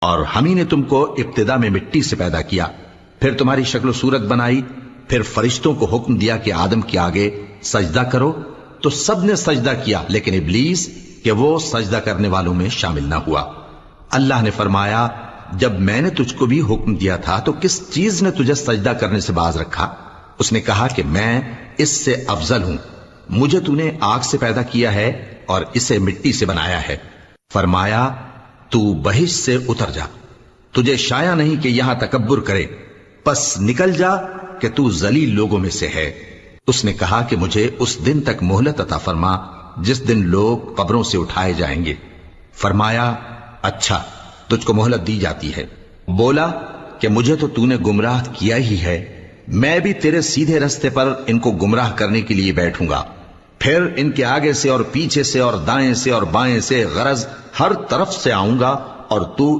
और हम ही ने तुमको इब्तिदा में मिट्टी से पैदा किया, फिर तुम्हारी शक्ल सूरत बनाई, फिर फरिश्तों को हुक्म दिया कि आदम के आगे सजदा करो, तो सब ने सजदा किया, लेकिन इब्लीस कि वो सजदा करने वालों में शामिल ना हुआ। अल्लाह ने फरमाया, जब मैंने तुझको भी हुक्म दिया था तो किस चीज ने तुझे सजदा करने से बाज रखा? उसने कहा कि मैं इससे अफजल हूं, मुझे तूने आग से पैदा किया है और इसे मिट्टी से बनाया है। फरमाया, तू बहिश्त से उतर जा, तुझे शाया नहीं कि यहां तकब्बुर करे, बस निकल जा कि तू जलील लोगों में से है। उसने कहा कि मुझे उस दिन तक मोहलत अता फरमा जिस दिन लोग कब्रों से उठाए जाएंगे। फरमाया, अच्छा, तुझको मोहलत दी जाती है। बोला कि मुझे तो तूने गुमराह किया ही है, मैं भी तेरे सीधे रास्ते पर इनको गुमराह करने के लिए बैठूंगा, फिर इनके आगे से और पीछे से और दाएं से और बाएं से गरज हर तरफ से आऊंगा और तू